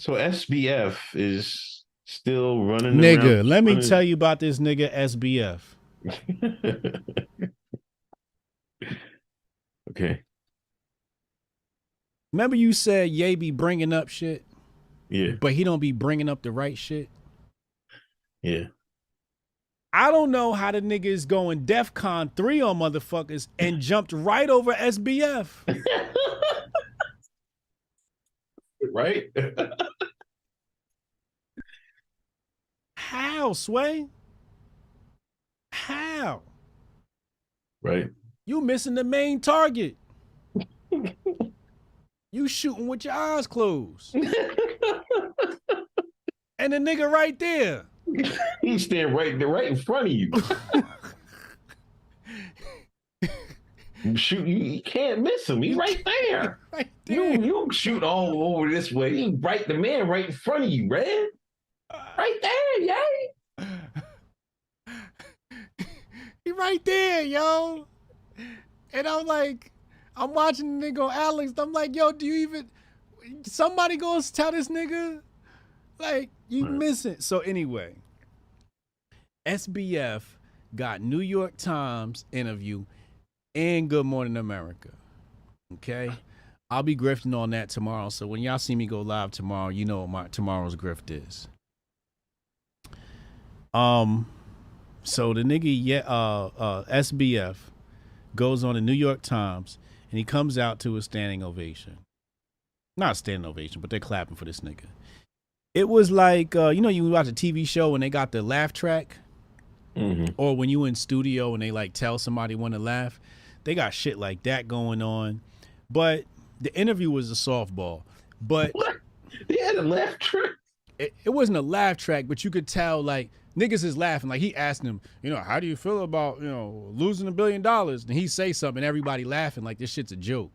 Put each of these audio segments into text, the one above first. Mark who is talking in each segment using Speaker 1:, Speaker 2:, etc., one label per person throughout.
Speaker 1: So SBF is still running around.
Speaker 2: Nigga, let me
Speaker 1: Running.
Speaker 2: tell you about this nigga SBF.
Speaker 1: Okay.
Speaker 2: Remember you said Ye be bringing up shit,
Speaker 1: Yeah.
Speaker 2: but he don't be bringing up the right shit?
Speaker 1: Yeah.
Speaker 2: I don't know how the nigga is going DEFCON 3 on motherfuckers and jumped right over SBF.
Speaker 1: Right.
Speaker 2: How, Sway? How?
Speaker 1: Right.
Speaker 2: You missing the main target. You shooting with your eyes closed. And the nigga right there.
Speaker 1: He's standing right in front of you. Shoot, you can't miss him. He's
Speaker 2: You
Speaker 1: right there.
Speaker 2: right
Speaker 1: You
Speaker 2: there.
Speaker 1: you shoot all over this way. He right the man right in front of you, man. Right there, yeah.
Speaker 2: He right there, yo. And I'm like, I'm watching the nigga on Alex. I'm like, yo, do you even somebody gonna tell this nigga? Like, you
Speaker 1: Right.
Speaker 2: missing. So anyway, SBF got New York Times interview and Good Morning America. Okay. I'll be grifting on that tomorrow. So when y'all see me go live tomorrow, you know what my tomorrow's grift is. Um, so the nigga, yeah, SBF goes on the New York Times and he comes out to a standing ovation. Not a standing ovation, but they're clapping for this nigga. It was like, you know, you watch a TV show and they got the laugh track,
Speaker 1: Mm-hmm.
Speaker 2: or when you in studio and they like tell somebody when to laugh, they got shit like that going on. But the interview was a softball, but
Speaker 1: What? They had a left trick.
Speaker 2: it wasn't a laugh track, but you could tell like niggas is laughing. Like he asked him, you know, how do you feel about, you know, losing $1 billion? And he say something, and everybody laughing like this shit's a joke.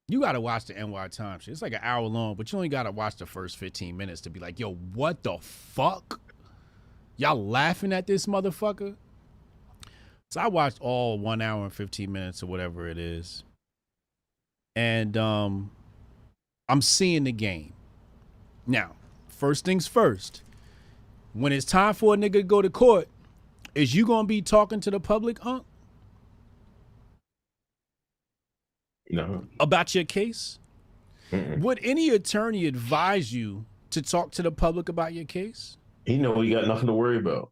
Speaker 2: You gotta watch the NY Times shit. It's like an hour long, but you only gotta watch the first 15 minutes to be like, yo, what the fuck? Y'all laughing at this motherfucker? So I watched all 1 hour and 15 minutes or whatever it is. And I'm seeing the game. Now, first things first, when it's time for a nigga to go to court, is you gonna be talking to the public,
Speaker 1: No.
Speaker 2: about your case?
Speaker 1: Mm-mm.
Speaker 2: Would any attorney advise you to talk to the public about your case?
Speaker 1: He know he got nothing to worry about.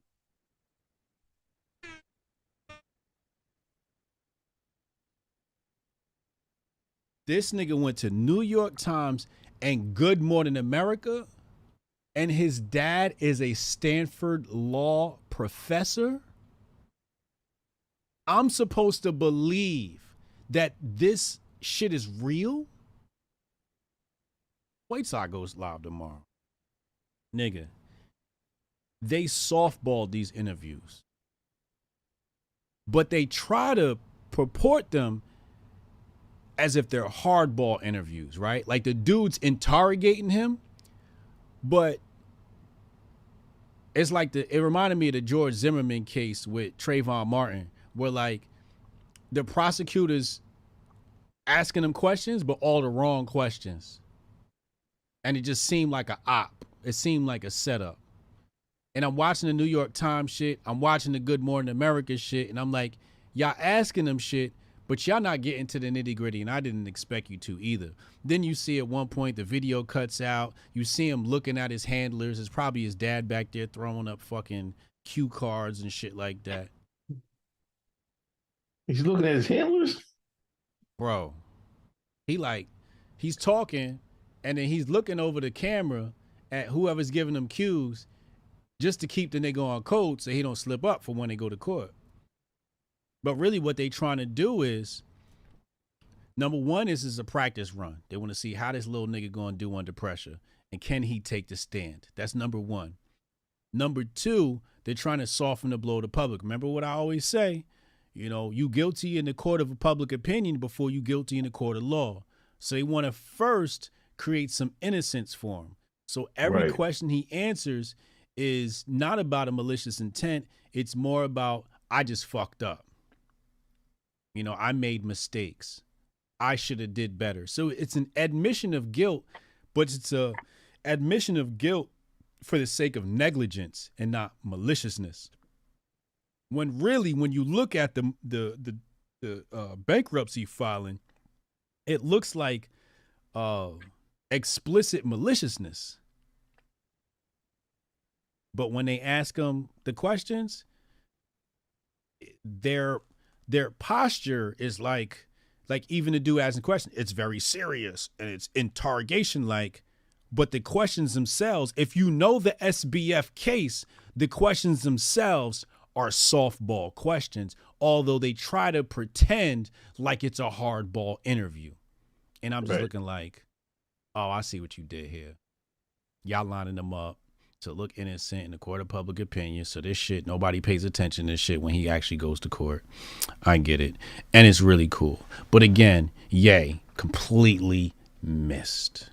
Speaker 2: This nigga went to New York Times and Good Morning America, and his dad is a Stanford law professor. I'm supposed to believe that this shit is real? Wait till I goes live tomorrow. Nigga, they softballed these interviews, but they try to purport them as if they're hardball interviews, right? Like the dude's interrogating him, but it's like it reminded me of the George Zimmerman case with Trayvon Martin, where like the prosecutors asking him questions, but all the wrong questions. And it just seemed like a op. It seemed like a setup. And I'm watching the New York Times shit. I'm watching the Good Morning America shit. And I'm like, y'all asking them shit, but y'all not getting to the nitty gritty. And I didn't expect you to either. Then you see at one point the video cuts out. You see him looking at his handlers. It's probably his dad back there throwing up fucking cue cards and shit like that.
Speaker 1: He's looking at his handlers.
Speaker 2: Bro, he's talking and then he's looking over the camera at whoever's giving him cues just to keep the nigga on code so he don't slip up for when they go to court. But really what they trying to do is, number one, is a practice run. They want to see how this little nigga going to do under pressure and can he take the stand. That's number one. Number two, they're trying to soften the blow to public. Remember what I always say, you know, you guilty in the court of public opinion before you guilty in the court of law. So they want to first create some innocence for him. So every
Speaker 1: Right.
Speaker 2: question he answers is not about a malicious intent. It's more about, I just fucked up. You know, I made mistakes. I should have did better. So it's an admission of guilt, but it's a admission of guilt for the sake of negligence and not maliciousness. When really, when you look at the bankruptcy filing, it looks like explicit maliciousness. But when they ask them the questions, their posture is like even the dude asking questions, it's very serious and it's interrogation like. But the questions themselves, if you know the SBF case, the questions themselves are softball questions, although they try to pretend like it's a hardball interview. And I'm just looking like, oh, I see what you did here. Y'all lining them up to look innocent in the court of public opinion. So this shit, nobody pays attention to this shit when he actually goes to court. I get it. And it's really cool. But again, Ye completely missed.